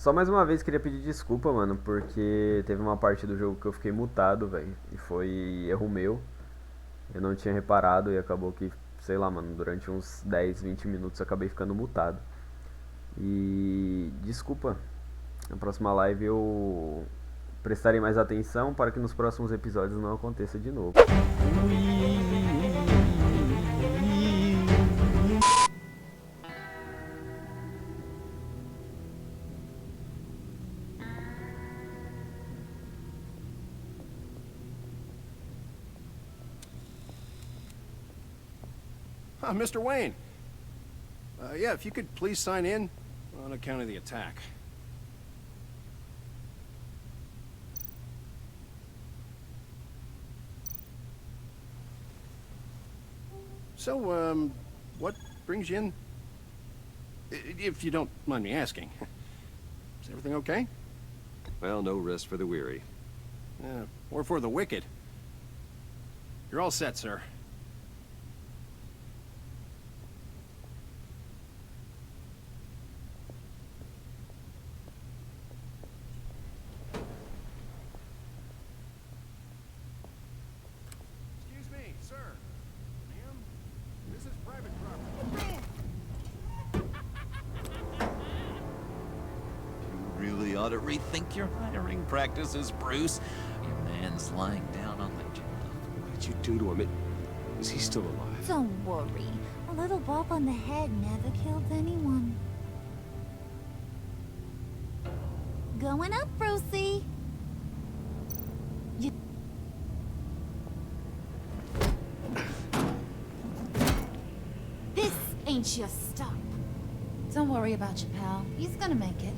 Só mais uma vez queria pedir desculpa, mano, porque teve uma parte do jogo que eu fiquei mutado, velho. E foi erro meu. Eu não tinha reparado e acabou que, sei lá, mano, durante uns 10, 20 minutos eu acabei ficando mutado. E desculpa, na próxima live eu prestarei mais atenção para que nos próximos episódios não aconteça de novo. Mr. Wayne. Yeah, if you could please sign in on account of the attack. So, what brings you in? If you don't mind me asking. Is everything okay? Well, no rest for the weary. Or for the wicked. You're all set, sir. Excuse me, sir. Ma'am, this is private property. You really ought to rethink your hiring practices, Bruce. Your man's lying down on the job. What did you do to him? Is he still alive? Don't worry. A little bump on the head never killed anyone. Going up, Brucey. You... This ain't your stop. Don't worry about your pal. He's gonna make it.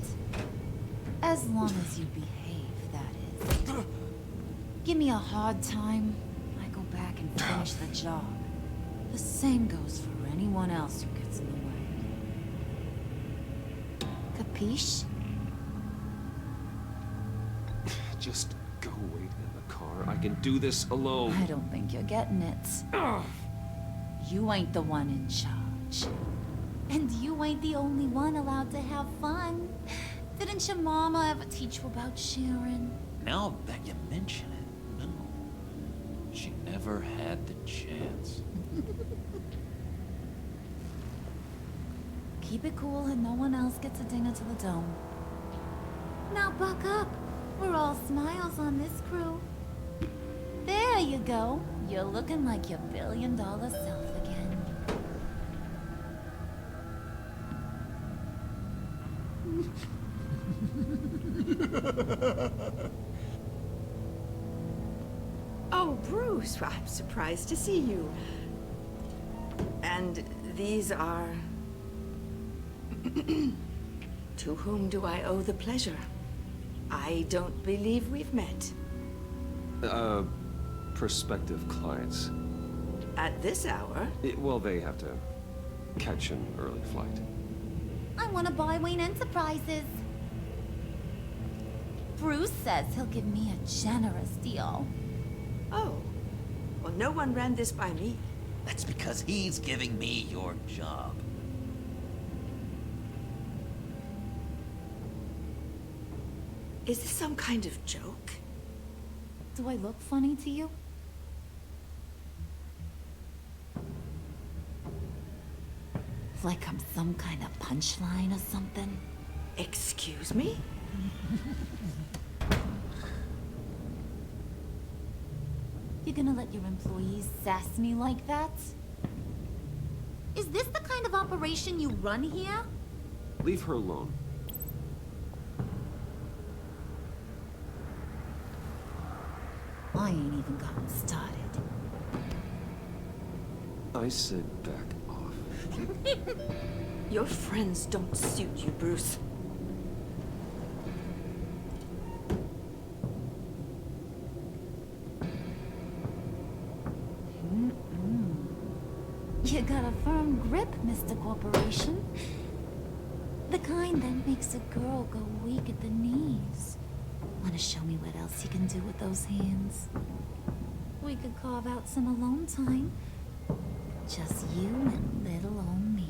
As long as you behave, that is. Give me a hard time, I go back and finish the job. The same goes for anyone else who gets in the way. Capiche? Just go wait in the car. I can do this alone. I don't think you're getting it. You ain't the one in charge. And you ain't the only one allowed to have fun. Didn't your mama ever teach you about sharing? Now that you mention it, no. She never had the chance. Keep it cool and no one else gets a dinger to the dome. Now buck up. We're all smiles on this crew. There you go. You're looking like your billion-dollar self again. Oh, Bruce, well, I'm surprised to see you. And these are... To whom do I owe the pleasure? I don't believe we've met. Prospective clients. At this hour? Well, they have to catch an early flight. I want to buy Wayne Enterprises. Bruce says he'll give me a generous deal. Oh. Well, no one ran this by me. That's because he's giving me your job. Is this some kind of joke? Do I look funny to you? Like I'm some kind of punchline or something? Excuse me? You're gonna let your employees sass me like that? Is this the kind of operation you run here? Leave her alone. I ain't even gotten started. I said back off. Your friends don't suit you, Bruce. You got a firm grip, Mr. Corporation. The kind that makes a girl go weak at the knees. Wanna show me what else you can do with those hands? We could carve out some alone time. Just you and little old me.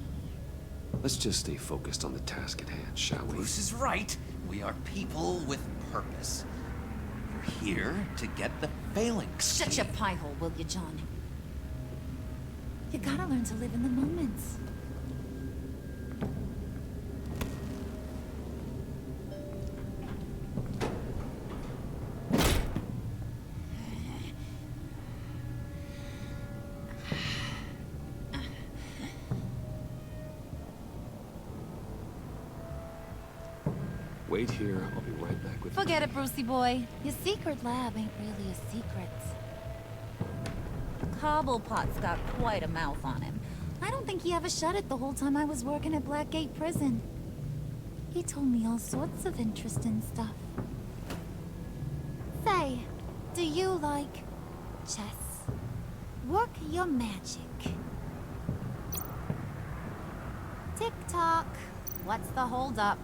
Let's just stay focused on the task at hand, shall we? Bruce is right. We are people with purpose. We're here to get the phalanx. Shut your pie hole, will you, John? You gotta learn to live in the moment. Wait here. I'll be right back with Forget it, Brucey boy. Your secret lab ain't really a secret. Cobblepot's got quite a mouth on him. I don't think he ever shut it the whole time I was working at Blackgate Prison. He told me all sorts of interesting stuff. Say, do you like chess? Work your magic. Tick-tock. What's the holdup?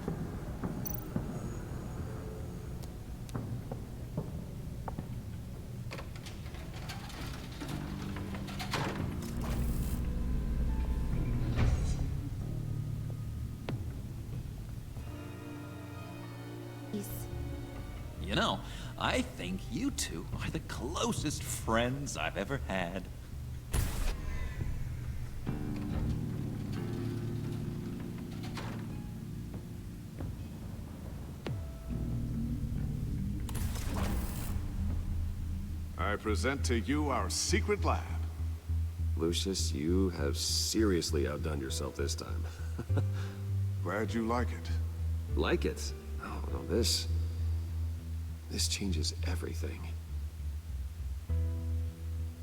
You know, I think you two are the closest friends I've ever had. I present to you our secret lab. Lucius, you have seriously outdone yourself this time. Glad you like it. Like it? Oh, no, this changes everything.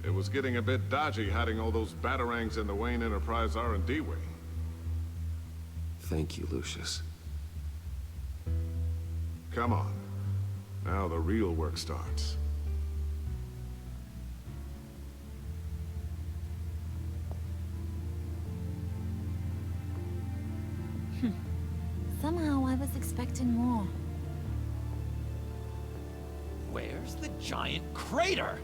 It was getting a bit dodgy hiding all those batarangs in the Wayne Enterprise R&D wing. Thank you, Lucius. Come on. Now the real work starts. Somehow I was expecting more. Where's the giant crater?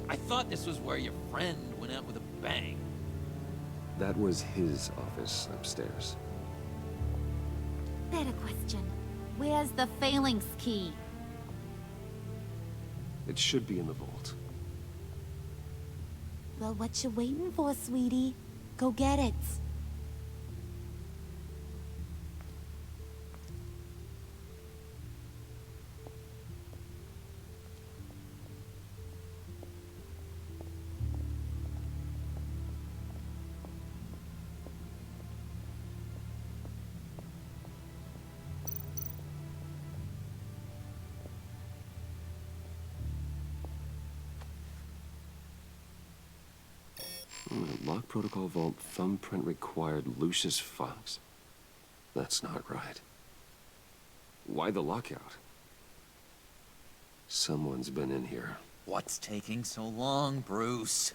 I thought this was where your friend went out with a bang. That was his office upstairs. Better question. Where's the phalanx key? It should be in the vault. Well, what you waiting for, sweetie? Go get it. Lock protocol vault thumbprint required Lucius Fox. That's not right. Why the lockout? Someone's been in here. What's taking so long, Bruce?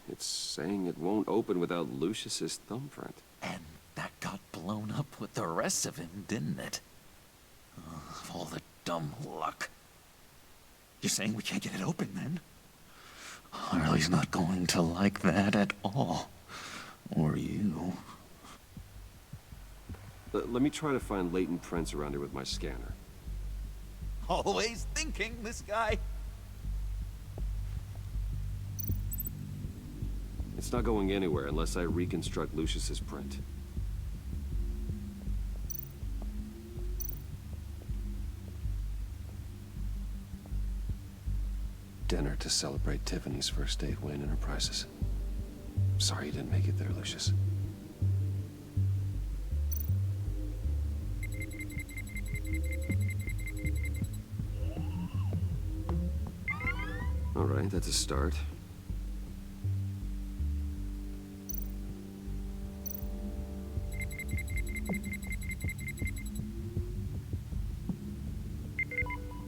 It's saying it won't open without Lucius's thumbprint. And that got blown up with the rest of him, didn't it? All the dumb luck. You're saying we can't get it open, then? Harley's not going to like that at all. Or you. Let me try to find latent prints around here with my scanner. Always thinking, this guy. It's not going anywhere unless I reconstruct Lucius's print. Dinner to celebrate Tiffany's first day at Wayne Enterprises. Sorry you didn't make it there, Lucius. All right, that's a start.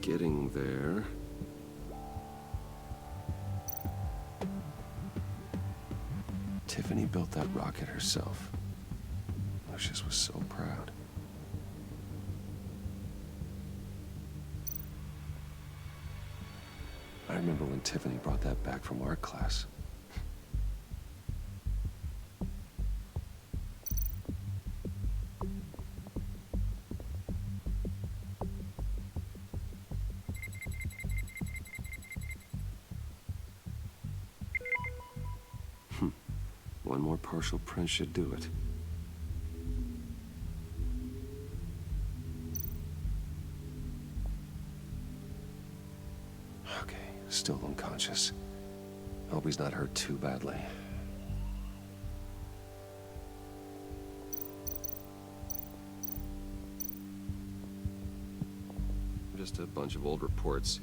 Getting there. Tiffany built that rocket herself. Lucius was so proud. I remember when Tiffany brought that back from art class. one more partial print should do it. Okay, still unconscious. Hope he's not hurt too badly. Just a bunch of old reports.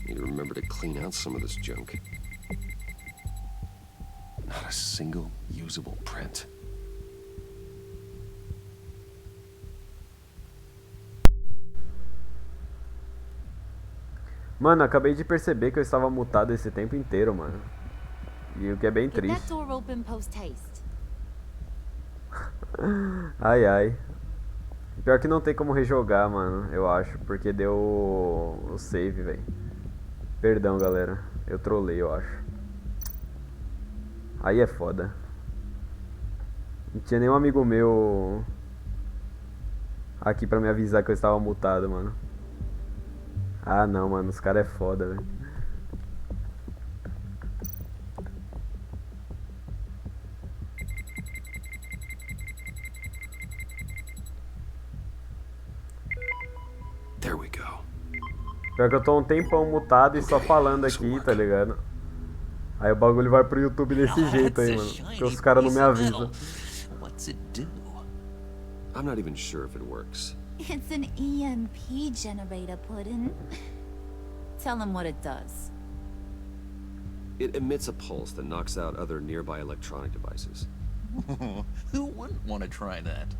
Need to remember to clean out some of this junk. Not a single usable print. Mano, acabei de perceber que eu estava mutado esse tempo inteiro, mano. E o que é bem Get that triste. door open post haste. Ai, ai. Pior que não tem como rejogar, mano, eu acho. Porque deu o save, velho. Perdão, galera. Eu trolei, eu acho. Aí é foda. Não tinha nenhum amigo meu aqui pra me avisar que eu estava mutado, mano. Ah, não, mano. Os caras é foda, velho. There we go. Pior que eu tô um tempão mutado e só falando aqui, tá ligado? Aí o bagulho vai pro YouTube desse jeito aí, mano. Porque os caras não me avisam. What's it do? I'm not even sure if it works. It's an EMP generator, Puddin'. Tell him what it does. It emits a pulse that knocks out other nearby electronic devices. Who wouldn't want to try that?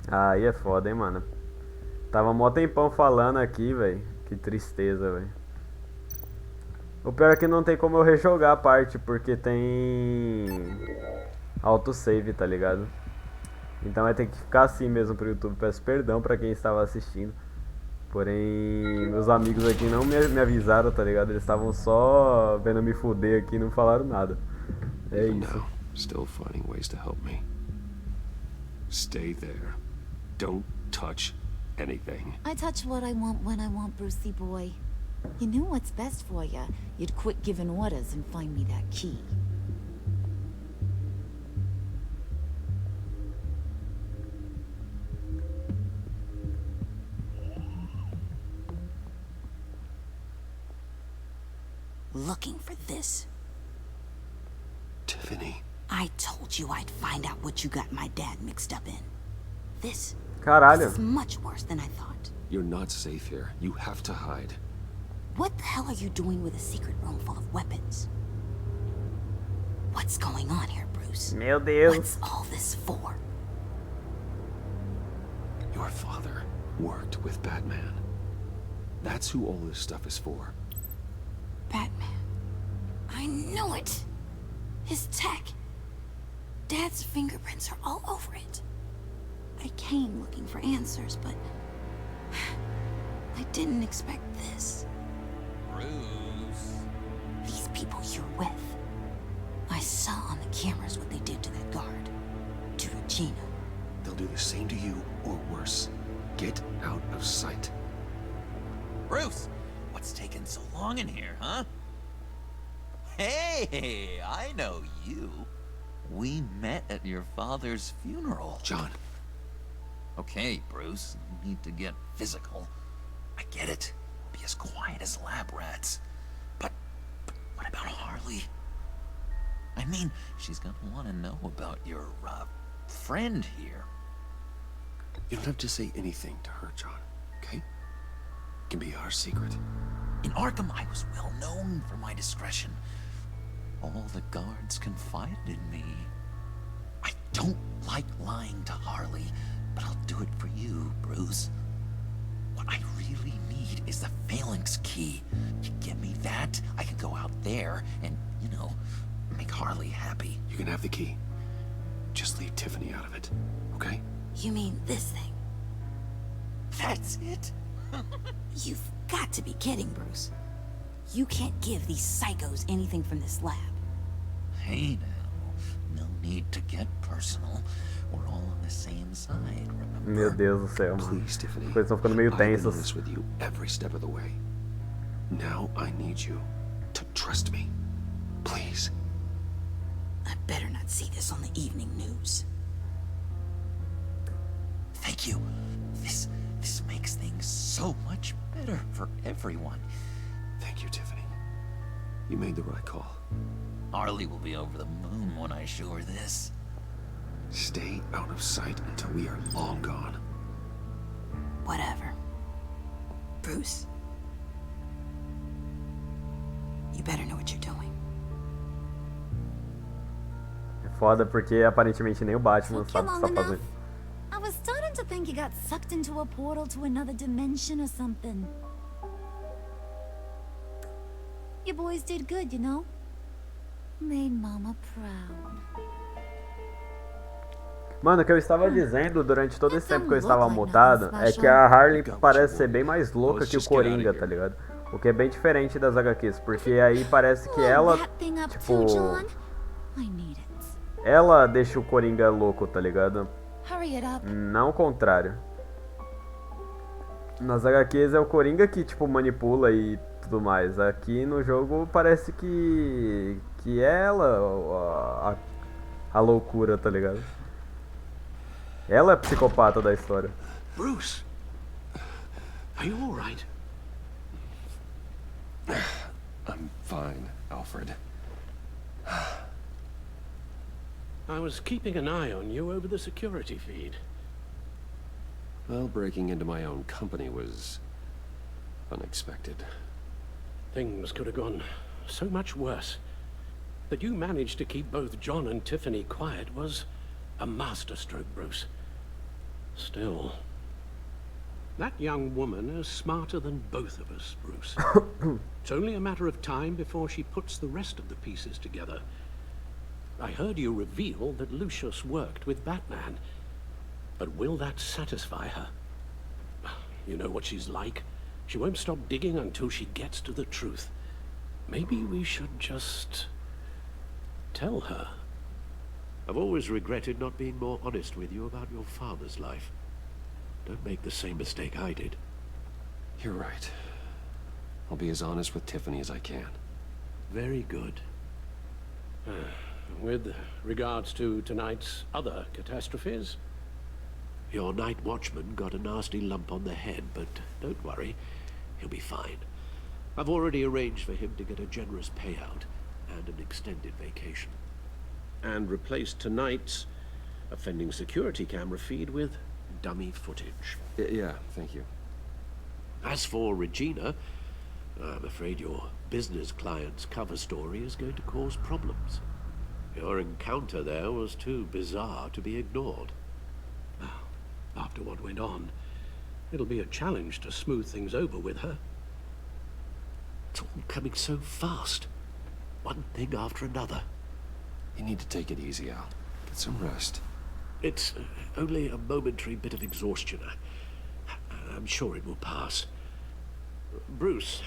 Aí é foda, hein, mano. Tava mó tempão falando aqui, velho. Que tristeza, velho. O pior é que não tem como eu rejogar a parte, porque tem autosave, tá ligado? Então vai ter que ficar assim mesmo pro YouTube. Peço perdão pra quem estava assistindo. Porém, meus amigos aqui não me avisaram, tá ligado? Eles estavam só vendo me fuder aqui e não falaram nada. É Even isso. now, still finding ways to help me. Stay there. Don't touch anything. I touch what I want when I want, Brucey boy. You knew what's best for you. You'd quit giving orders and find me that key. Looking for this. Tiffany. I told you I'd find out what you got my dad mixed up in. This Caralho. is much worse than I thought. You're not safe here. You have to hide. What the hell are you doing with a secret room full of weapons? What's going on here, Bruce? Meu Deus. What's all this for? Your father worked with Batman. That's who all this stuff is for. Batman. I knew it! His tech. Dad's fingerprints are all over it. I came looking for answers, but I didn't expect this. Bruce. These people you're with. I saw on the cameras what they did to that guard. To Regina. They'll do the same to you, or worse. Get out of sight. Bruce, what's taking so long in here, huh? Hey, I know you. We met at your father's funeral. John. Okay, Bruce, no need to get physical. I get it. Be as quiet as lab rats. But what about Harley? I mean, she's gonna want to know about your, friend here. You don't have to say anything to her, John, okay? It can be our secret. In Arkham, I was well known for my discretion. All the guards confided in me. I don't like lying to Harley, but I'll do it for you, Bruce. What I really need is the phalanx key. You give me that, I can go out there and, make Harley happy. You can have the key. Just leave Tiffany out of it, okay? You mean this thing? That's it? You've got to be kidding, Bruce. You can't give these psychos anything from this lab. Hey now, no need to get personal. We're all on the same side, remember? Meu Deus do céu, mano. Please, Tiffany. As coisas estão ficando meio I've been tensas. honest with you every step of the way. Now I need you to trust me. Please. I better not see this on the evening news. Thank you. This makes things so much better for everyone. Thank you, Tiffany. You made the right call. Harley will be over the moon when I show her this. Stay out of sight until we are long gone. Whatever. Bruce. You better know what you're doing. É foda porque aparentemente nem o Batman Took you sabe o que long tá enough? fazendo. I was starting to think you got sucked into a portal to another dimension or something. You boys did good, you know? Made Mama proud. Mano, o que eu estava dizendo durante todo esse tempo que eu estava mutado é que a Harley parece ser bem mais louca que o Coringa, tá ligado? O que é bem diferente das HQs, porque aí parece que ela, tipo, ela deixa o Coringa louco, tá ligado? Não o contrário. Nas HQs é o Coringa que, tipo, manipula e tudo mais. Aqui no jogo parece que é ela a loucura, tá ligado? Ela é a psicopata da história. Bruce, are you all right? I'm fine, Alfred. I was keeping an eye on you over the security feed. Well, breaking into my own company was unexpected. Things could have gone so much worse. That you managed to keep both John and Tiffany quiet was a masterstroke, Bruce. Still, that young woman is smarter than both of us, Bruce. It's only a matter of time before she puts the rest of the pieces together. I heard you reveal that Lucius worked with Batman. But will that satisfy her? You know what she's like. She won't stop digging until she gets to the truth. Maybe we should just tell her. I've always regretted not being more honest with you about your father's life. Don't make the same mistake I did. You're right. I'll be as honest with Tiffany as I can. Very good. With regards to tonight's other catastrophes? Your night watchman got a nasty lump on the head, but don't worry. He'll be fine. I've already arranged for him to get a generous payout and an extended vacation. And replaced tonight's offending security camera feed with dummy footage. Yeah, thank you. As for Regina, I'm afraid your business client's cover story is going to cause problems. Your encounter there was too bizarre to be ignored. After what went on, it'll be a challenge to smooth things over with her. It's all coming so fast. One thing after another. You need to take it easy, Al. Get some rest. It's only a momentary bit of exhaustion. I'm sure it will pass. Bruce.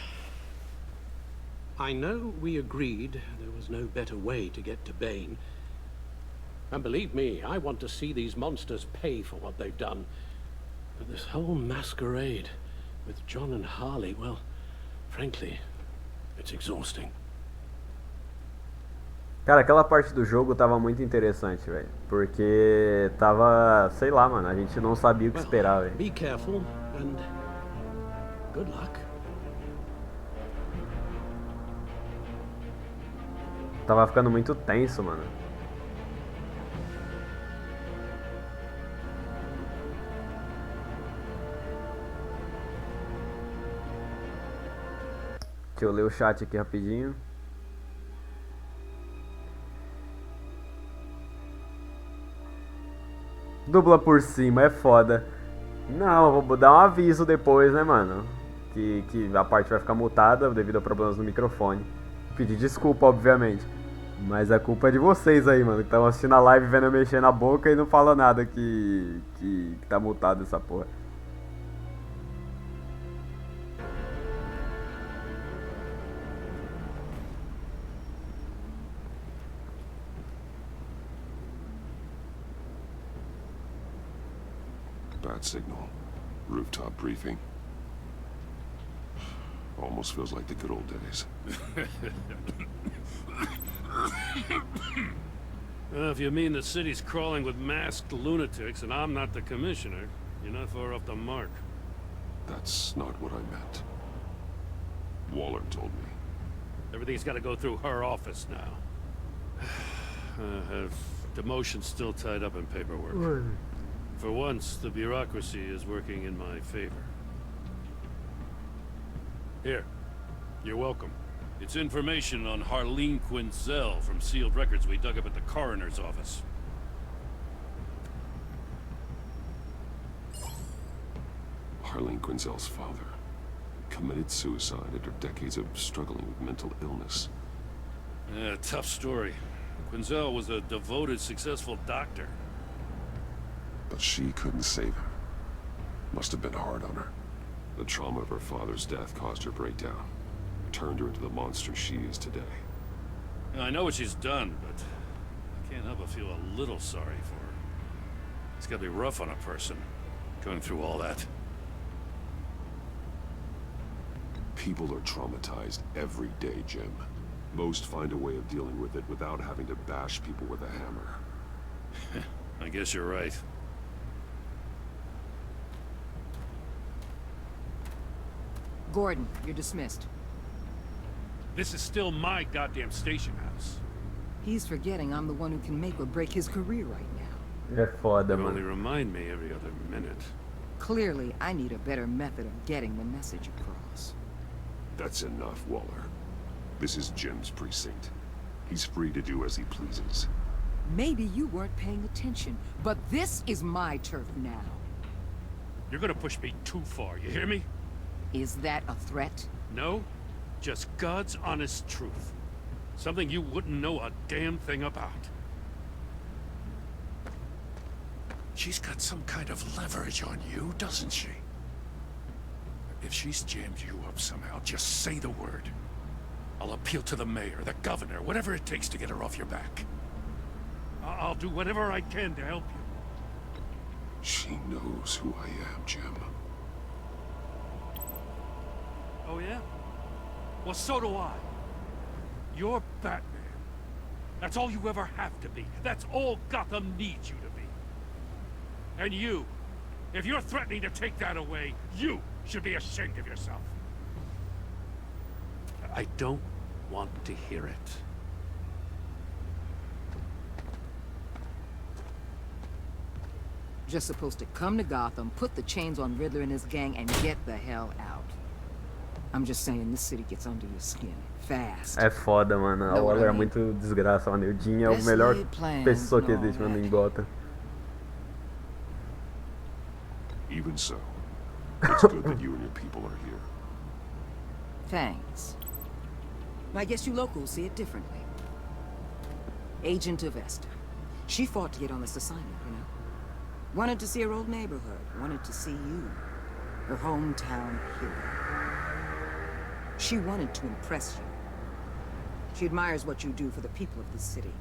I know we agreed there was no better way to get to Bane. And believe me, I want to see these monsters pay for what they've done. But this whole masquerade with John and Harley, well, frankly, it's exhausting. Cara, aquela parte do jogo tava muito interessante, velho. Porque tava, sei lá, mano, a gente não sabia o que esperar, velho. Be careful and good luck. Tava ficando muito tenso, mano. Deixa eu ler o chat aqui rapidinho. Dubla por cima, é foda. Não, vou dar um aviso depois, né, mano? Que a parte vai ficar mutada devido a problemas no microfone. Pedir desculpa, obviamente. Mas a culpa é de vocês aí, mano, que estão assistindo a live vendo eu mexer na boca e não fala nada que tá mutado essa porra. Bad signal. Rooftop briefing. Almost feels like the good old days. If you mean the city's crawling with masked lunatics and I'm not the commissioner, you're not far off the mark. That's not what I meant. Waller told me. Everything's got to go through her office now. Her demotion's still tied up in paperwork. For once, the bureaucracy is working in my favor. Here. You're welcome. It's information on Harleen Quinzel from sealed records we dug up at the coroner's office. Harleen Quinzel's father committed suicide after decades of struggling with mental illness. Yeah, tough story. Quinzel was a devoted, successful doctor. But she couldn't save him. Must have been hard on her. The trauma of her father's death caused her breakdown. Turned her into the monster she is today. Now, I know what she's done, but I can't help but feel a little sorry for her. It's gotta be rough on a person, going through all that. People are traumatized every day, Jim. Most find a way of dealing with it without having to bash people with a hammer. I guess you're right. Gordon, you're dismissed. This is still my goddamn station house. He's forgetting I'm the one who can make or break his career right now. É foda, You only mano. remind me every other minute. Clearly, I need a better method of getting the message across. That's enough, Waller. This is Jim's precinct. He's free to do as he pleases. Maybe you weren't paying attention, but this is my turf now. You're gonna push me too far, you hear me? Is that a threat? No, just God's honest truth. Something you wouldn't know a damn thing about. She's got some kind of leverage on you, doesn't she? If she's jammed you up somehow, just say the word. I'll appeal to the mayor, the governor, whatever it takes to get her off your back. I'll do whatever I can to help you. She knows who I am, Jim. Oh, yeah? Well, so do I. You're Batman. That's all you ever have to be. That's all Gotham needs you to be. And you, if you're threatening to take that away, you should be ashamed of yourself. I don't want to hear it. Just supposed to come to Gotham, put the chains on Riddler and his gang, and get the hell out. I'm just saying, this city gets under your skin. Fast. É foda, mano. A Waller é muito desgraça, mano. O Jim é o melhor pessoa que existe, mano, em Gotham. Even so, it's good that you and your people are here. Thanks. I guess you locals see it differently. Agent of Esther. She fought to get on this assignment, you know? Wanted to see her old neighborhood. Wanted to see you. Her hometown hero. She wanted to impress you. She admires what you do for the people of the city.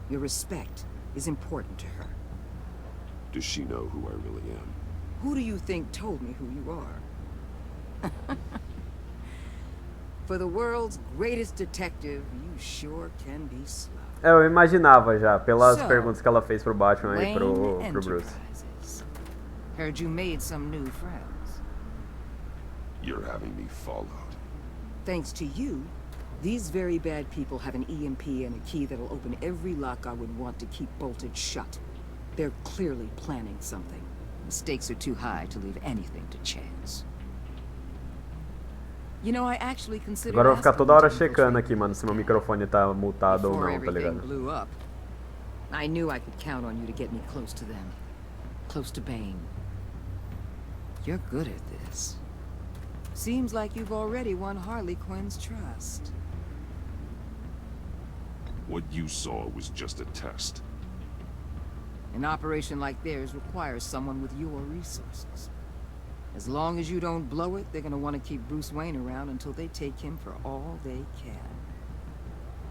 Your respect is important to her. Does she know who I really am? Who do you think told me who you are? For the world's greatest detective, you sure can be slow. É, eu imaginava já, pelas perguntas que ela fez pro Batman e pro Bruce. Heard you made some new friends. You're having me followed. Thanks to you, these very bad people have an EMP and a key that'll open every lock I would want to keep bolted shut. They're clearly planning something. The stakes are too high to leave anything to chance. You know, I actually considered Agora eu vou ficar toda hora checando aqui, mano, se meu microfone tá mutado ou não, tá ligado? Blew up, I knew I could count on you to get me close to them. Close to Bane. You're good at this. Seems like you've already won Harley Quinn's trust. What you saw was just a test. An operation like theirs requires someone with your resources. As long as you don't blow it, they're gonna want to keep Bruce Wayne around until they take him for all they can.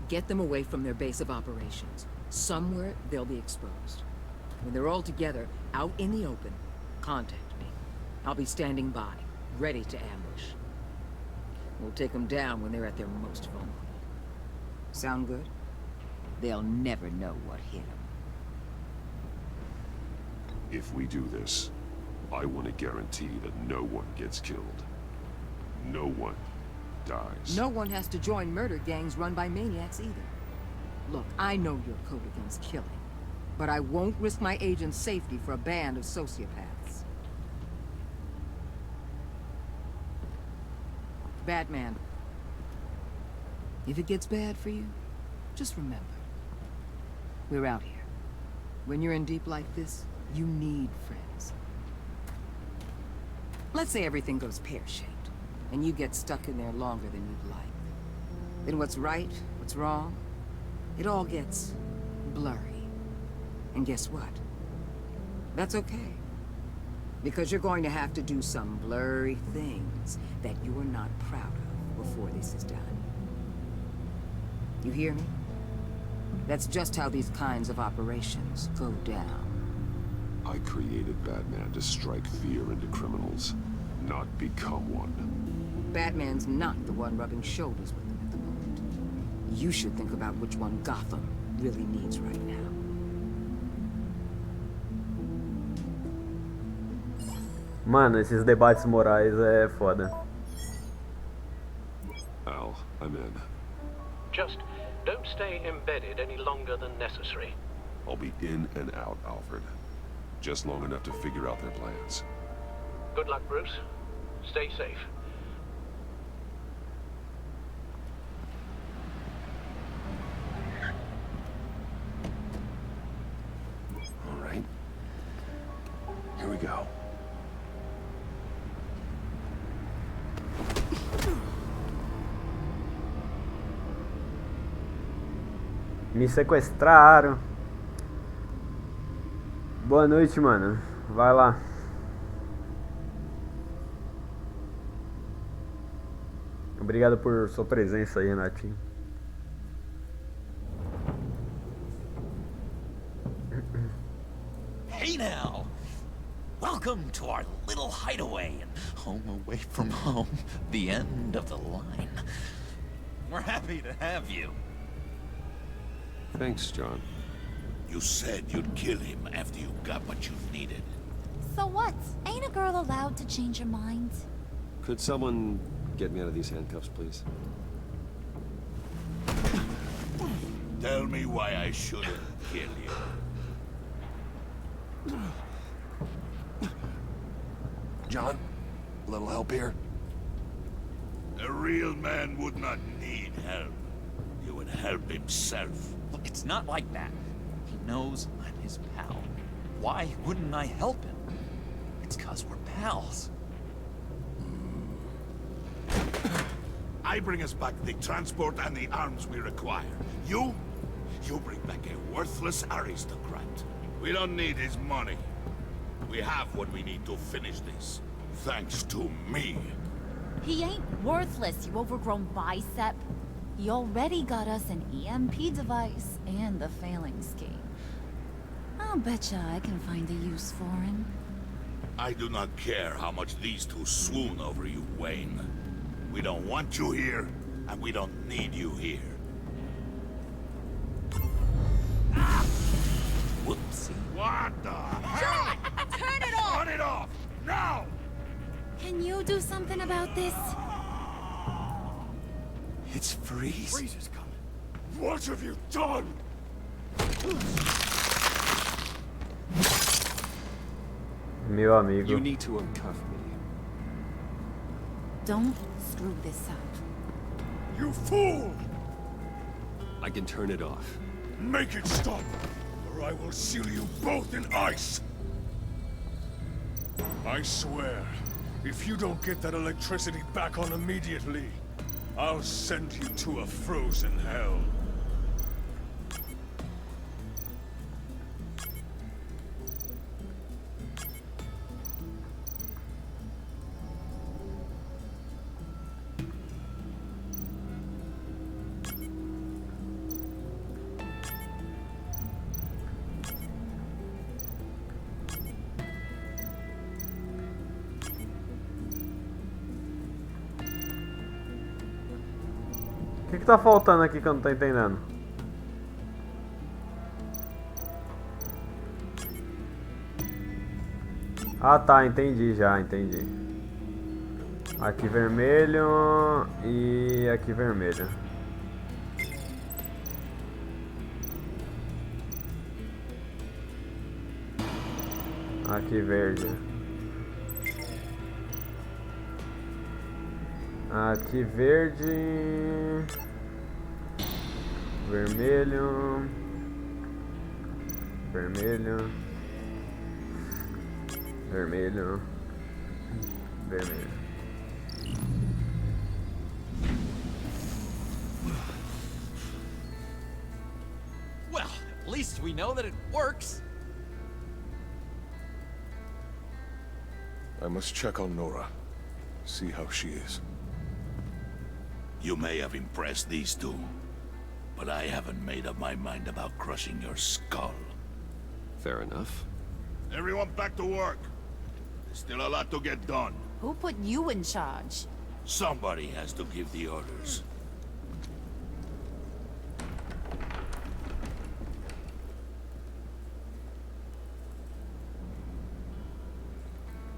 Get them away from their base of operations. Somewhere they'll be exposed. When they're all together, out in the open, contact me. I'll be standing by, ready to ambush. We'll take them down when they're at their most vulnerable. Sound good? They'll never know what hit them. If we do this, I want to guarantee that no one gets killed. No one dies. No one has to join murder gangs run by maniacs either. Look, I know your code against killing, but I won't risk my agent's safety for a band of sociopaths. Batman, if it gets bad for you, just remember, we're out here. When you're in deep like this, you need friends. Let's say everything goes pear-shaped, and you get stuck in there longer than you'd like. Then what's right, what's wrong, it all gets blurry. And guess what? That's okay. Because you're going to have to do some blurry things that you're not proud of before this is done. You hear me? That's just how these kinds of operations go down. I created Batman to strike fear into criminals, not become one. Batman's not the one rubbing shoulders with them at the moment. You should think about which one Gotham really needs right now. Mano, esses debates morais é foda. Al, I'm in. Just don't stay embedded any longer than necessary. I'll be in and out, Alfred. Just long enough to figure out their plans. Good luck, Bruce. Stay safe. All right. Here we go. Me sequestraram. Boa noite, mano. Vai lá. Obrigado por sua presença aí, Renatinho. Hey now! Welcome to our little hideaway and home away from home, the end of the line. We're happy to have you. Thanks, John. You said you'd kill him after you got what you needed. So what? Ain't a girl allowed to change her mind? Could someone get me out of these handcuffs, please? Tell me why I shouldn't kill you. John, a little help here? A real man would not need help. He would help himself. Look, it's not like that. He knows I'm his pal. Why wouldn't I help him? It's 'cause we're pals. I bring us back the transport and the arms we require. You bring back a worthless aristocrat. We don't need his money. We have what we need to finish this. Thanks to me. He ain't worthless, you overgrown bicep. He already got us an EMP device and the failing scheme. I'll betcha I can find a use for him. I do not care how much these two swoon over you, Wayne. We don't want you here, and we don't need you here. Whoopsie. What the hell? Turn it off! Turn it off! Now! Can you do something about this? It's Freeze. Freeze is coming. What have you done? Meu amigo. You need to uncuff me. Don't screw this up. You fool! I can turn it off. Make it stop, or I will seal you both in ice! I swear, if you don't get that electricity back on immediately, I'll send you to a frozen hell. que tá faltando aqui que eu não tô entendendo? Ah tá, entendi já, entendi. Aqui vermelho e aqui vermelho. Aqui verde. Aqui verde. Vermelho. Vermelho. Vermelho. Vermelho. Well, at least we know that it works. I must check on Nora. See how she is. You may have impressed these two, but I haven't made up my mind about crushing your skull. Fair enough. Everyone back to work. There's still a lot to get done. Who put you in charge? Somebody has to give the orders.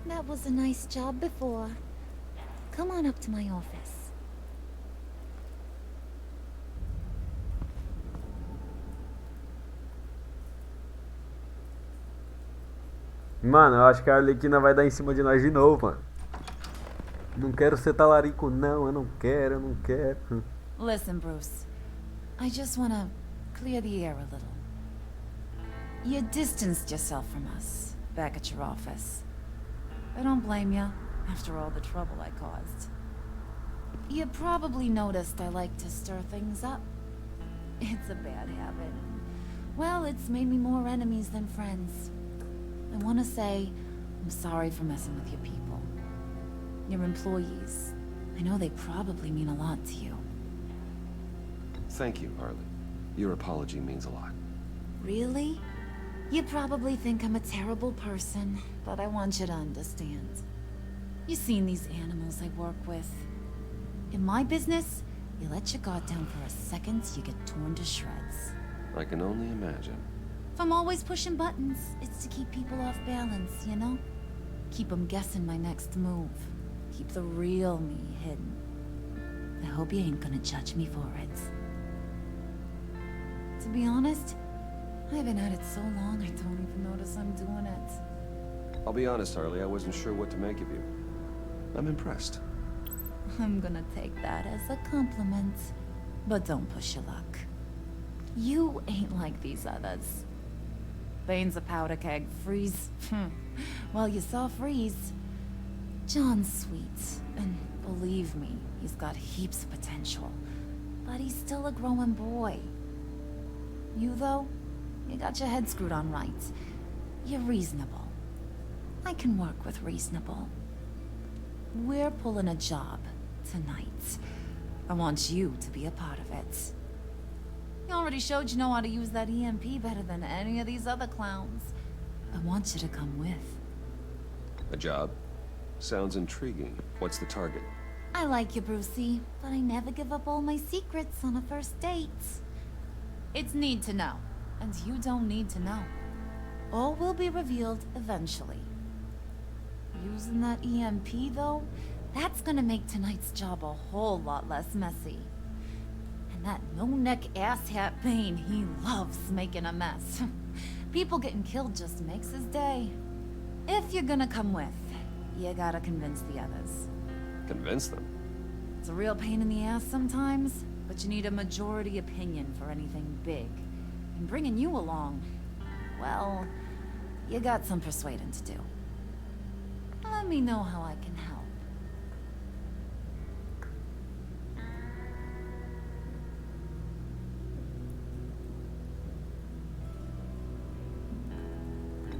That was a nice job before. Come on up to my office. Mano, eu acho que a Arlequina vai dar em cima de nós de novo, mano. Não quero ser talarico, não. Eu não quero, eu não quero. Listen, Bruce. I just wanna clear the air a little. You distanced yourself from us, back at your office. I don't blame you, after all the trouble I caused. You probably noticed I like to stir things up. It's a bad habit. Well, it's made me more enemies than friends. I want to say, I'm sorry for messing with your people. Your employees. I know they probably mean a lot to you. Thank you, Harley. Your apology means a lot. Really? You probably think I'm a terrible person, but I want you to understand. You've seen these animals I work with. In my business, you let your guard down for a second, you get torn to shreds. I can only imagine. If I'm always pushing buttons, it's to keep people off balance, you know? Keep them guessing my next move. Keep the real me hidden. I hope you ain't gonna judge me for it. To be honest, I've been at it so long I don't even notice I'm doing it. I'll be honest, Harley, I wasn't sure what to make of you. I'm impressed. I'm gonna take that as a compliment. But don't push your luck. You ain't like these others. Bane's a powder keg. Freeze. Well, you saw Freeze. John's sweet. And believe me, he's got heaps of potential. But he's still a growing boy. You, though, you got your head screwed on right. You're reasonable. I can work with reasonable. We're pulling a job tonight. I want you to be a part of it. You already showed you know how to use that EMP better than any of these other clowns. I want you to come with. A job? Sounds intriguing. What's the target? I like you, Brucey, but I never give up all my secrets on a first date. It's need to know, and you don't need to know. All will be revealed eventually. Using that EMP, though, that's gonna make tonight's job a whole lot less messy. And that no-neck asshat Bane, he loves making a mess. People getting killed just makes his day. If you're gonna come with, you gotta convince the others. Convince them? It's a real pain in the ass sometimes, but you need a majority opinion for anything big. And bringing you along, well, you got some persuading to do. Let me know how I can help.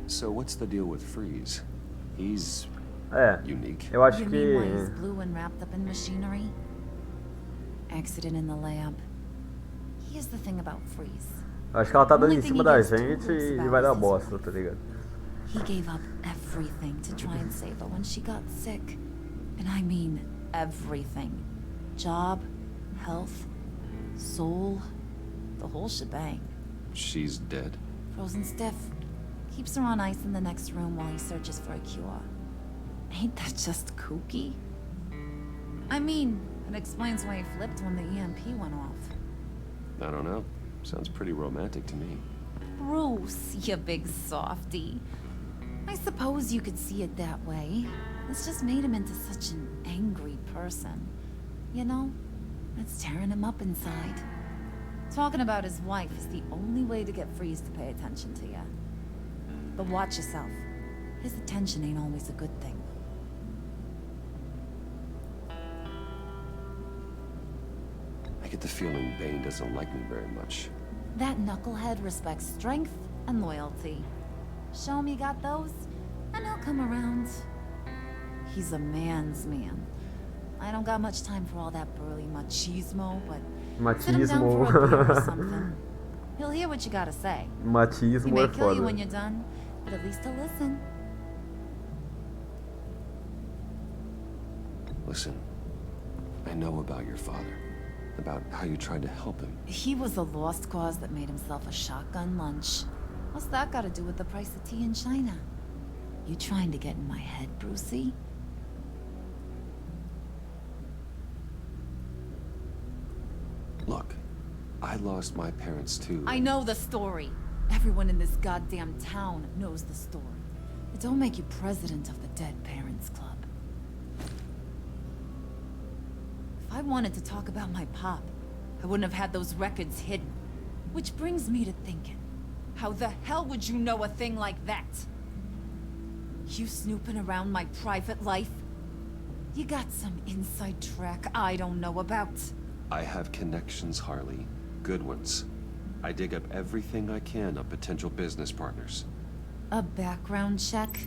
So what's the deal with Freeze? He's unique. Eu acho You que mean why he's blue and wrapped up in machinery? Accident in the lab. Here's the thing about Freeze. acho que ela tá dando Only em thing cima he da gives two gente hoots e about vai dar is his bosta, wife. tá ligado? He gave up everything to try and save her when she got sick. And I mean everything. Job, health, soul, the whole shebang. She's dead? Frozen stiff. Keeps her on ice in the next room while he searches for a cure. Ain't that just kooky? I mean, it explains why he flipped when the EMP went off. I don't know. Sounds pretty romantic to me. Bruce, you big softy. I suppose you could see it that way. It's just made him into such an angry person. You know, it's tearing him up inside. Talking about his wife is the only way to get Freeze to pay attention to you. But watch yourself. His attention ain't always a good thing. I get the feeling Bane doesn't like me very much. That knucklehead respects strength and loyalty. Show him you got those, and he'll come around. He's a man's man. I don't got much time for all that burly machismo, but sit him down for a beer or something. He'll hear what you gotta say. Machismo He may é kill you foda. when you're done, but at least he'll listen. Listen, I know about your father. About how you tried to help him. He was a lost cause that made himself a shotgun lunch. What's that got to do with the price of tea in China? You trying to get in my head, Brucey? Look, I lost my parents too. I know the story. Everyone in this goddamn town knows the story. It don't make you president of the Dead Parents Club. If I wanted to talk about my pop, I wouldn't have had those records hidden. Which brings me to thinking, how the hell would you know a thing like that? You snooping around my private life? You got some inside track I don't know about. I have connections, Harley. Good ones. I dig up everything I can of potential business partners. A background check?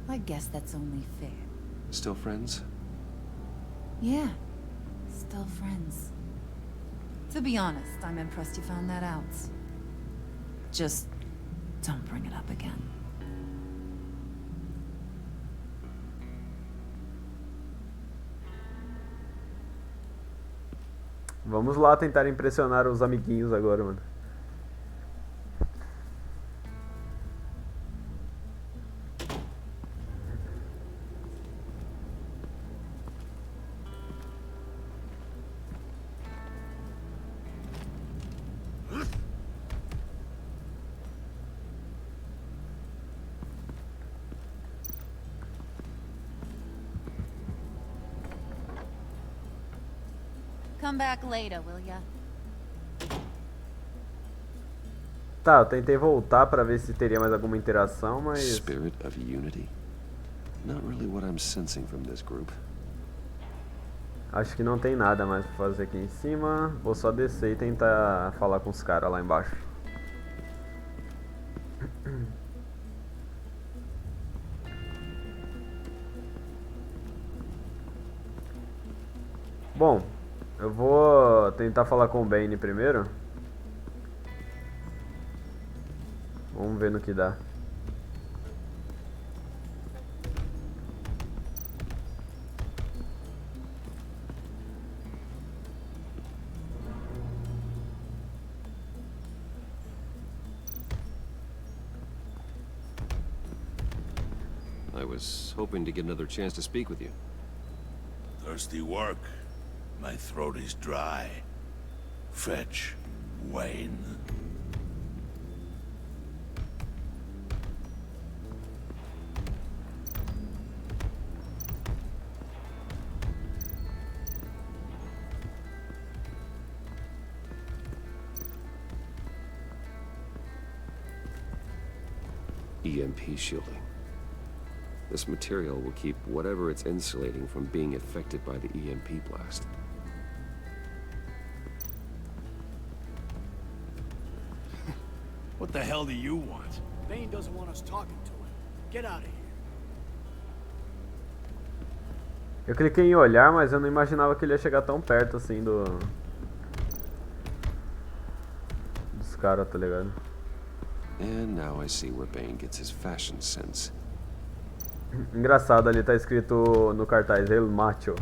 I guess that's only fair. Still friends? Yeah, still friends. To be honest, I'm impressed you found that out. Just don't bring it up again. Vamos lá tentar impressionar os amiguinhos agora, mano. Come back later, will ya? Tá, eu tentei voltar pra ver se teria mais alguma interação, mas... Spirit of unity? Not really what I'm sensing from this group. Acho que não tem nada mais pra fazer aqui em cima. Vou só descer e tentar falar com os caras lá embaixo. Bom, eu vou tentar falar com o Bane primeiro. Vamos ver no que dá. I was hoping to get another chance to speak with you. Thirsty work? My throat is dry. Fetch, Wayne. EMP shielding. This material will keep whatever it's insulating from being affected by the EMP blast. What the hell do you want? Bane doesn't want us talking to him. Get out of here. Eu cliquei em olhar, mas eu não imaginava que ele ia chegar tão perto assim dos caras, tá ligado? And now I see where Bane gets his fashion sense. Engraçado, ali tá escrito no cartaz, El Macho.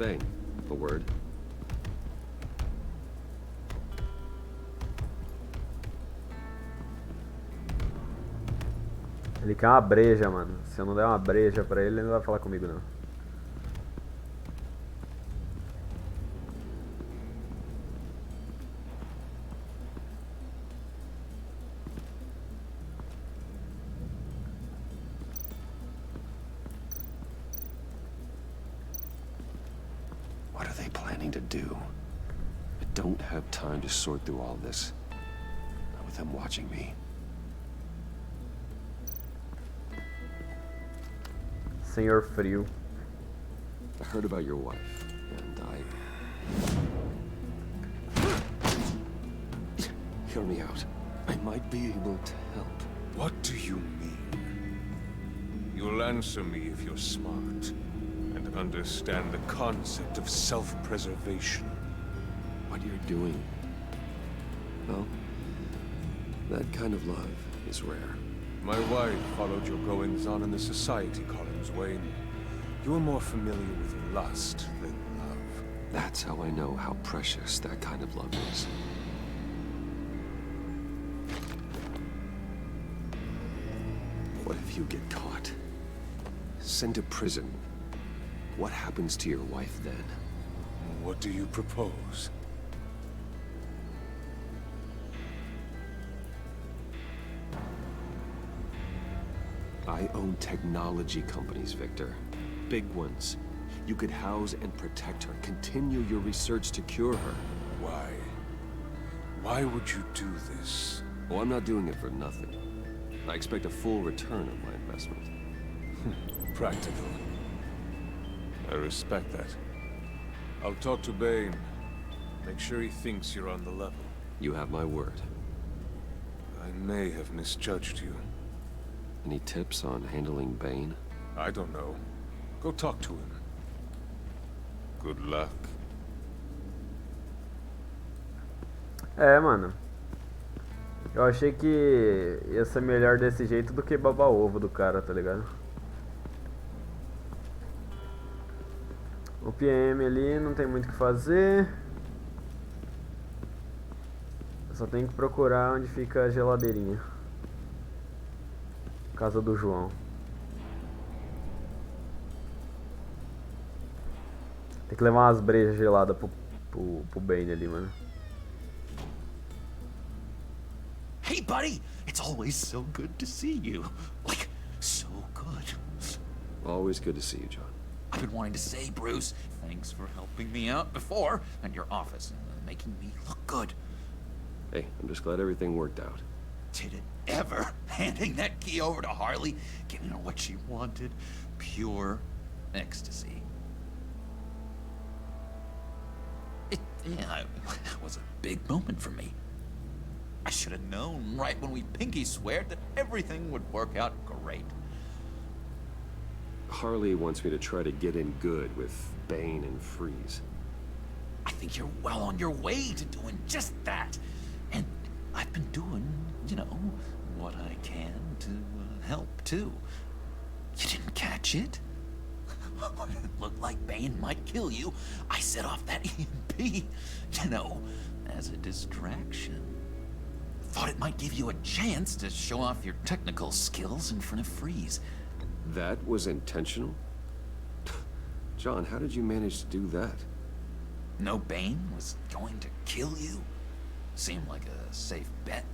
Bang, a word. Ele quer uma breja, mano. Se eu não der uma breja pra ele não vai falar comigo, não. What are they planning to do? I don't have time to sort through all this. Not with them watching me. Senhor Frio. I heard about your wife, and Hear me out. I might be able to help. What do you mean? You'll answer me if you're smart and understand the concept of self-preservation. What you're doing. Well, that kind of love is rare. My wife followed your goings-on in the society columns, Wayne. You are more familiar with lust than love. That's how I know how precious that kind of love is. What if you get caught? Sent to prison. What happens to your wife then? What do you propose? I own technology companies, Victor. Big ones. You could house and protect her, continue your research to cure her. Why? Why would you do this? Oh, I'm not doing it for nothing. I expect a full return on my investment. Practical. I respect that. I'll talk to Bane. Make sure he thinks you're on the level. You have my word. I may have misjudged you. Any tips on handling Bane? I don't know. Go talk to him. Good luck. Mano. Eu achei que ia ser melhor desse jeito do que babar ovo do cara, tá ligado? O PM ali não tem muito o que fazer. Eu só tenho que procurar onde fica a geladeirinha. Casa do João. Tem que levar umas brejas geladas pro Bane ali, mano. Hey, buddy! It's always so good to see you. Like, so good. Always good to see you, John. I've been wanting to say, Bruce, thanks for helping me out before at your office and making me look good. Hey, I'm just glad everything worked out. Did it ever? Handing that key over to Harley, giving her what she wanted. Pure ecstasy. It was a big moment for me. I should have known right when we pinky sweared that everything would work out great. Harley wants me to try to get in good with Bane and Freeze. I think you're well on your way to doing just that. And I've been doing, you know, what I can to help, too. You didn't catch it? When it looked like Bane might kill you, I set off that EMP, you know, as a distraction. Thought it might give you a chance to show off your technical skills in front of Freeze. That was intentional? John, how did you manage to do that? No Bane was going to kill you? Seemed like a safe bet.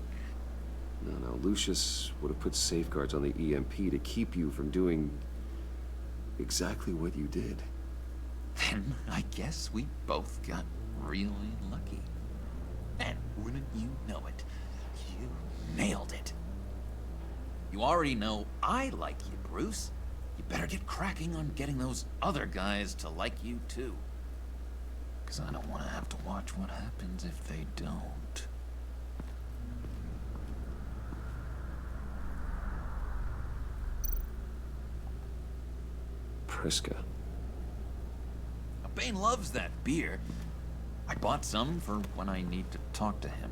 No, Lucius would have put safeguards on the EMP to keep you from doing exactly what you did. Then I guess we both got really lucky. And wouldn't you know it, you nailed it. You already know I like you, Bruce. You better get cracking on getting those other guys to like you too. 'Cause I don't want to have to watch what happens if they don't. Priska. Bane loves that beer. I bought some for when I need to talk to him.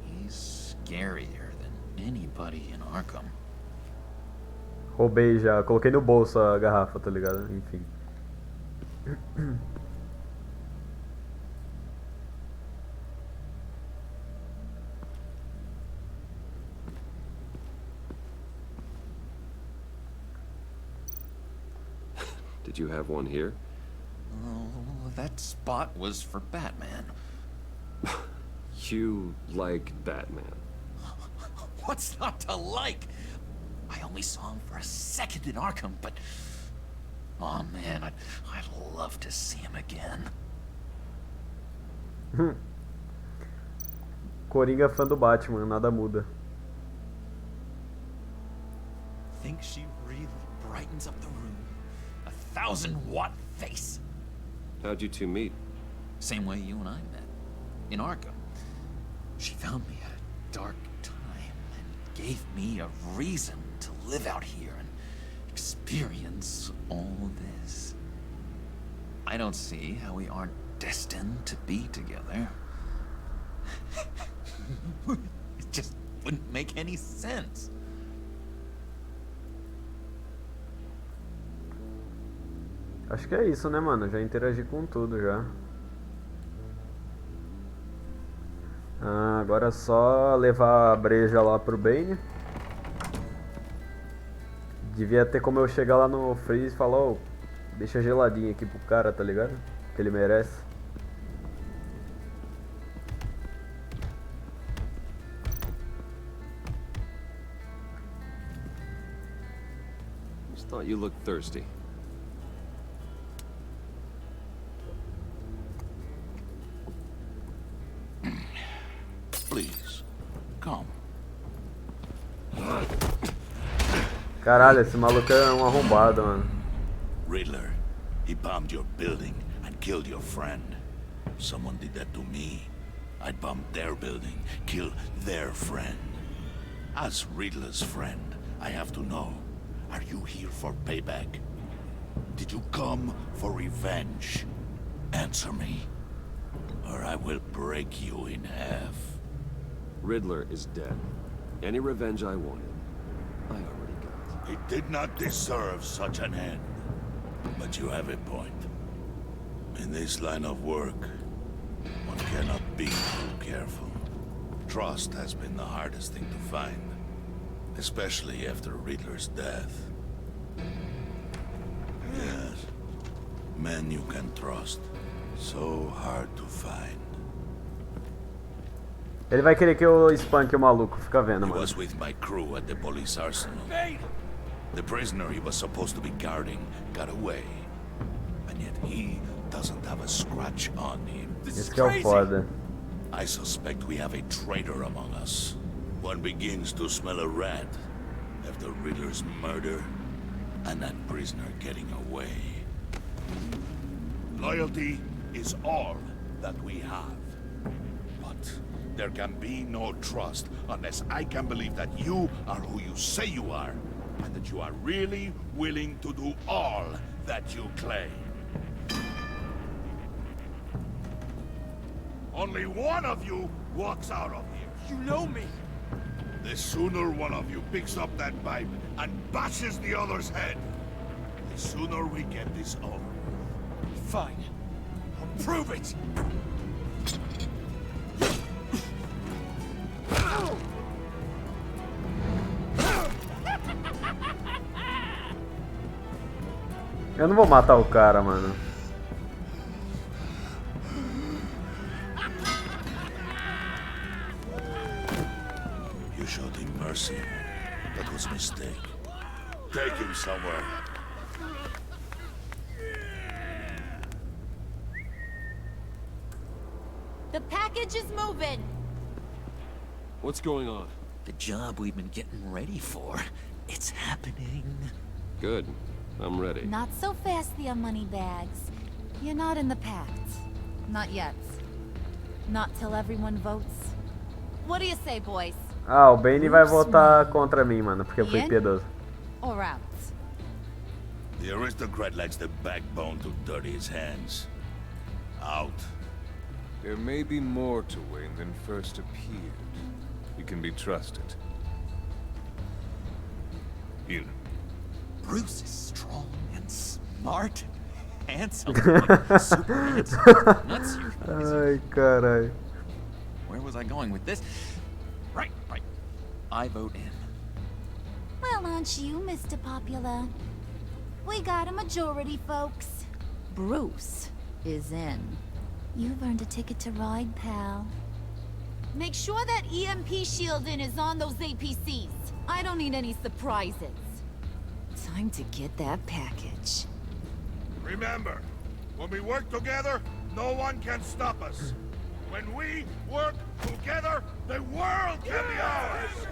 He's scarier than anybody in Arkham. Roubei já, coloquei no bolso a garrafa, tá ligado? Enfim. Did you have one here? Oh, that spot was for Batman. You like Batman. What's not to like? I only saw him for a second in Arkham, but... Oh man, I'd love to see him again. Coringa fã do Batman, nada muda. Think she really brightens up the room. 1,000-watt face. How'd you two meet? Same way you and I met. In Arkham. She found me at a dark time and gave me a reason to live out here and experience all this. I don't see how we aren't destined to be together. It just wouldn't make any sense. Acho que é isso, né, mano? Já interagi com tudo já. Agora é só levar a breja lá pro Bane. Devia ter como eu chegar lá no Freeze e falar, ô, deixa geladinho aqui pro cara, tá ligado? Que ele merece. Just thought you looked thirsty. Please, come. Caralho, esse maluco é um arrombado, mano. Riddler, he bombed your building and killed your friend. Someone did that to me. I'd bomb their building, kill their friend. As Riddler's friend, I have to know, are you here for payback? Did you come for revenge? Answer me, or I will break you in half. Riddler is dead. Any revenge I wanted, I already got. He did not deserve such an end. But you have a point. In this line of work, one cannot be too careful. Trust has been the hardest thing to find, especially after Riddler's death. Yes, men you can trust. So hard to find. Ele vai querer que eu espanque o maluco, fica vendo, He mano. was with my crew at the police arsenal. The prisoner he was supposed to be guarding got away. And yet he doesn't have a scratch on him. Esse que é o foda. I suspect we have a traitor among us. One begins to smell a rat after Riddler's murder and that prisoner getting away. Loyalty is all that we have. But there can be no trust unless I can believe that you are who you say you are, and that you are really willing to do all that you claim. Only one of you walks out of here. You know me. The sooner one of you picks up that pipe and bashes the other's head, the sooner we get this over. Fine. I'll prove it. Eu não vou matar o cara, mano. You showed him mercy. That was a mistake. Take him somewhere. The package is moving. What's going on? The job we've been getting ready for. It's happening. Good. I'm ready. Not so fast, the money bags. You're not in the pact. Not yet. Not till everyone votes. What do you say, boys? Ah, o Bane vai votar contra mim, mano, porque eu fui piedoso. Or out? The aristocrat lacks the backbone to dirty his hands. Out. There may be more to Wayne than first appeared. He can be trusted. Here. Bruce is strong and smart and handsome. Like Superman. Nuts here. Ai, carai. Where was I going with this? Right. I vote in. Well, aren't you, Mr. Popular? We got a majority, folks. Bruce is in. You've earned a ticket to ride, pal. Make sure that EMP shielding is on those APCs. I don't need any surprises. Time to get that package. Remember, when we work together, no one can stop us. When we work together, the world can be ours.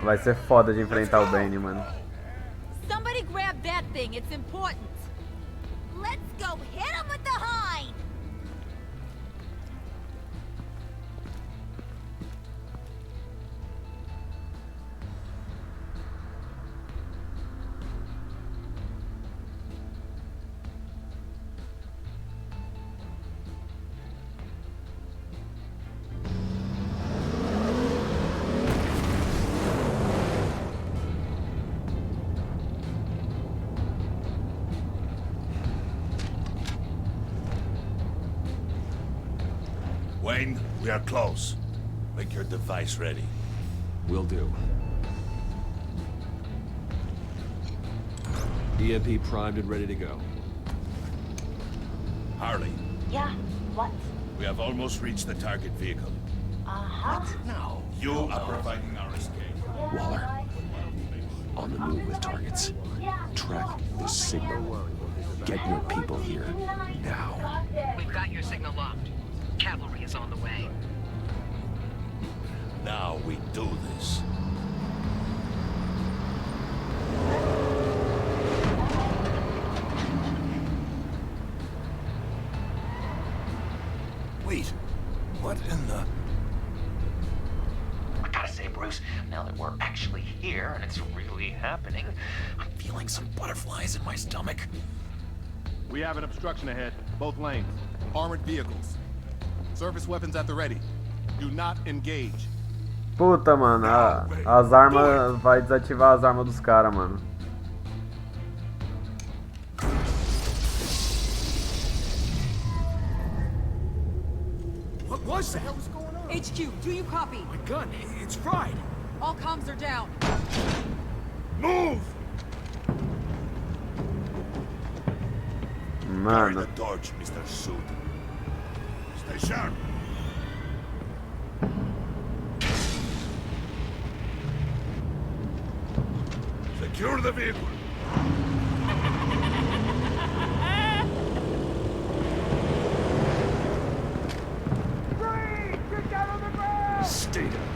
Vai ser foda de enfrentar o Bane, mano. Somebody grab that thing, it's important. Let's go hit him with the hind! Wayne, we are close. Make your device ready. Will do. EMP primed and ready to go. Harley, Yeah, what? we have almost reached the target vehicle. Uh-huh. No. You are providing our escape. Waller, on the move with targets. Track this signal. Get your people here, now. We've got your signal locked. Cavalry is on the way. Now we do this. Wait, what in the... I gotta say, Bruce, now that we're actually here and it's really happening, I'm feeling some butterflies in my stomach. We have an obstruction ahead, both lanes. Armored vehicles. Service weapons at the ready. Do not engage. Puta, mano, as armas... Vai desativar as armas dos caras, mano. What was that? What was going on? HQ, do you copy? My gun, it's fried. All comms are down. Move! Carry Mano. the torch, Mr. Suit. Stay sharp. Secure the vehicle. Stay down.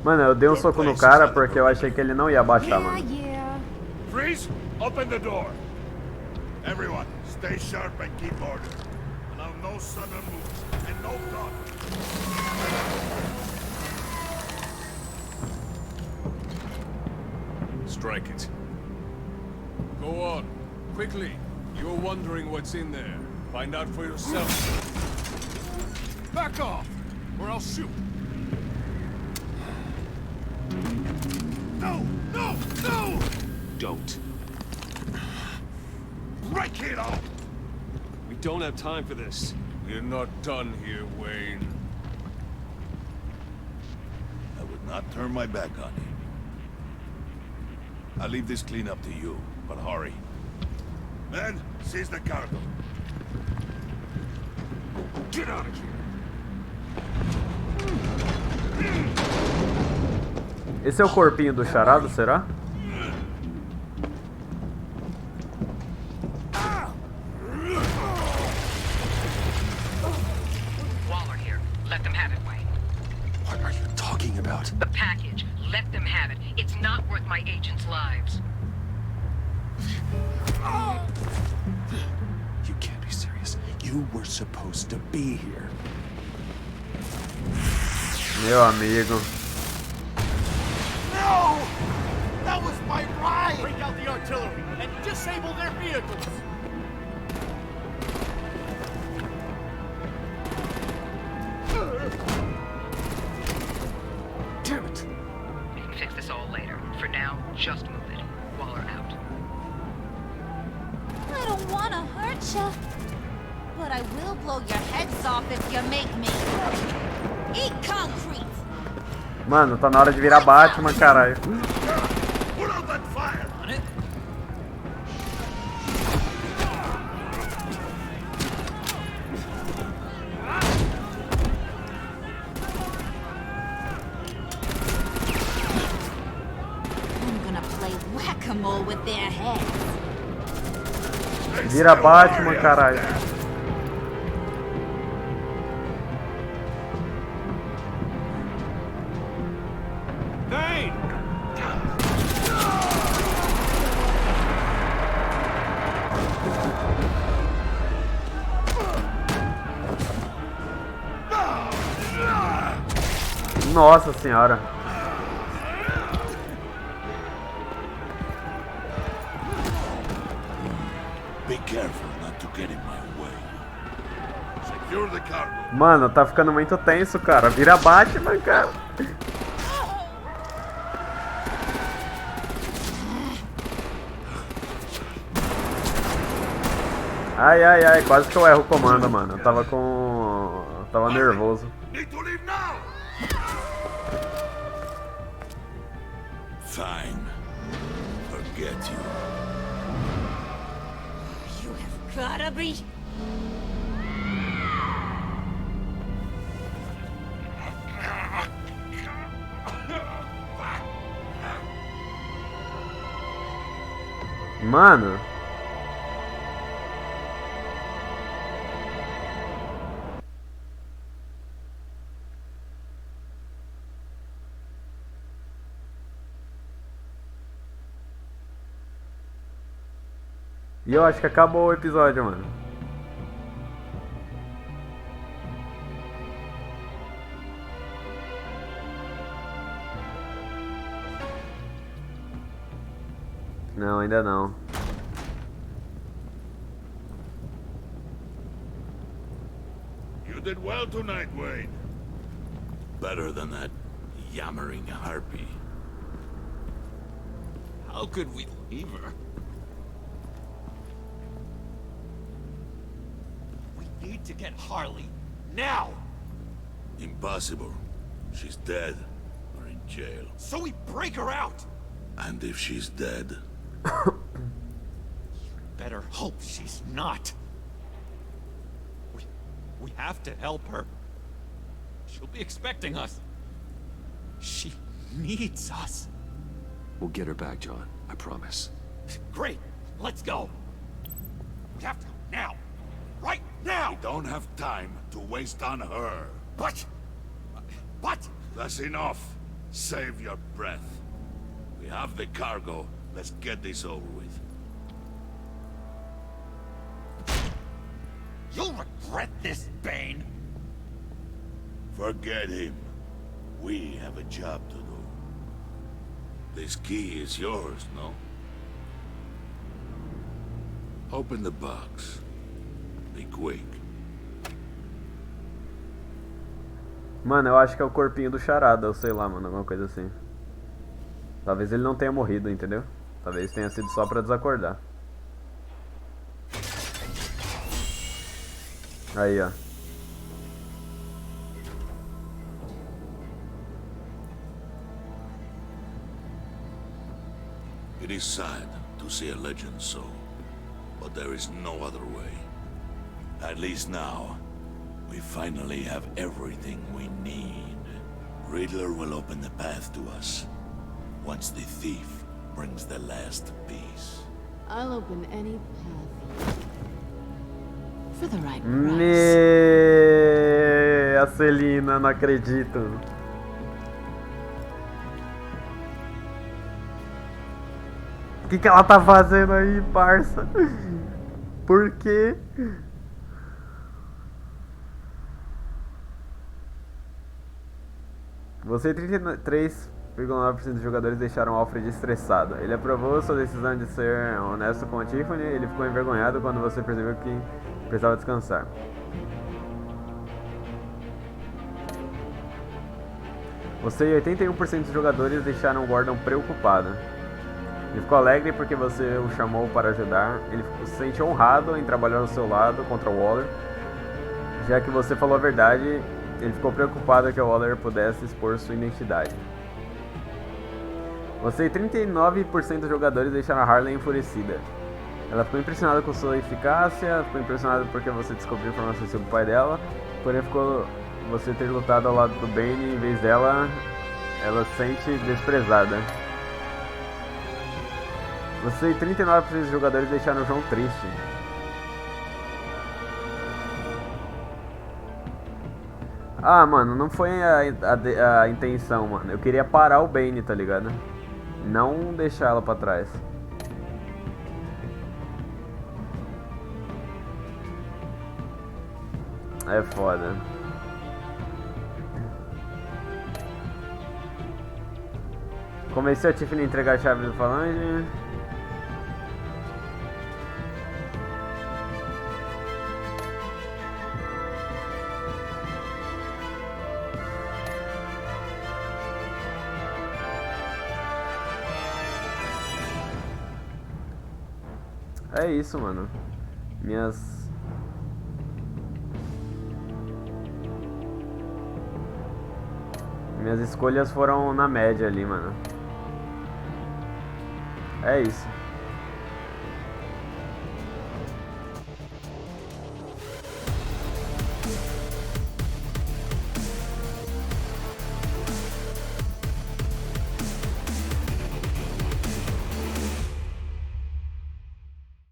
Mano, eu dei um soco no cara porque eu achei que ele não ia abaixar, mano. Freeze! Open the door. Everyone, stay sharp and keep order. Allow no sudden moves and no talk. Strike it. Go on. Quickly. You're wondering what's in there. Find out for yourself. Back off, or I'll shoot. No! No! No! Don't. Break it off! We don't have time for this. We're not done here, Wayne. I would not turn my back on you. I'll leave this cleanup to you, but hurry. Men, seize the cargo. Get out of here! Esse é o corpinho do charado, será? Waller here. Let them have it, Wayne. What are you talking about? The package. Let them have it. It's not worth my agents' lives. You can't be serious. You were supposed to be here. Meu amigo. No! That was my ride! Break out the artillery and disable their vehicles! We can fix this all later. For now, blow your heads off if you make me. Eat concrete. Mano, tá na hora de virar Batman, caralho. Put out that fire! On it. I'm gonna play whack-a-mole with their heads. Vira Batman, caralho. Nossa senhora. Be careful not to get in my way. Secure the cargo. Mano, tá ficando muito tenso, cara. Vira Batman, cara. Ai, ai, ai, quase que eu erro o comando, mano. Eu tava com... Eu tava nervoso. Need to leave now! Fine. Forget you. You have gotta be... Mano. E eu acho que acabou o episódio, mano. Não, ainda não. You did well tonight, Wayne. Better than that yammering harpy. How could we leave her? We need to get Harley now. Impossible. She's dead or in jail. So we break her out. And if she's dead, Better hope she's not. We have to help her. She'll be expecting us. She needs us. We'll get her back, John. I promise. Great. Let's go. We have to go now. Right now. We don't have time to waste on her. But... That's enough. Save your breath. We have the cargo. Let's get this over with. You'll regret this, Bane. forget him. We have a job to do. This key is yours, no? Open the box. Be quick. Mano, eu acho que é o corpinho do Charada, ou sei lá, mano, alguma coisa assim. Talvez ele não tenha morrido, entendeu? Talvez tenha sido só pra desacordar. Aí, ó. It is sad to see a legend so, but there is no other way. At least now, we finally have everything we need. Riddler will open the path to us, once the thief brings the last piece. I'll open any path for the right price. A Celina, não acredito. O que ela tá fazendo aí, parça? Por quê? Você e 33,9% dos jogadores deixaram Alfred estressado. Ele aprovou sua decisão de ser honesto com a Tiffany. Ele ficou envergonhado quando você percebeu que precisava descansar. Você e 81% dos jogadores deixaram Gordon preocupado. Ele ficou alegre porque você o chamou para ajudar. Ele se sente honrado em trabalhar ao seu lado contra o Waller. Já que você falou a verdade, ele ficou preocupado que a Waller pudesse expor sua identidade. Você e 39% dos jogadores deixaram a Harley enfurecida. Ela ficou impressionada com sua eficácia, ficou impressionada porque você descobriu informações sobre o pai dela, porém ficou você ter lutado ao lado do Bane em vez dela, ela se sente desprezada. Você e 39% dos jogadores deixaram o João triste. Ah, mano, não foi a intenção, mano. Eu queria parar o Bane, tá ligado? Não deixar ela pra trás. É foda. Convenceu a Tiffany a entregar a chave do Falange. É isso, mano. Minhas escolhas foram na média ali, mano. É isso.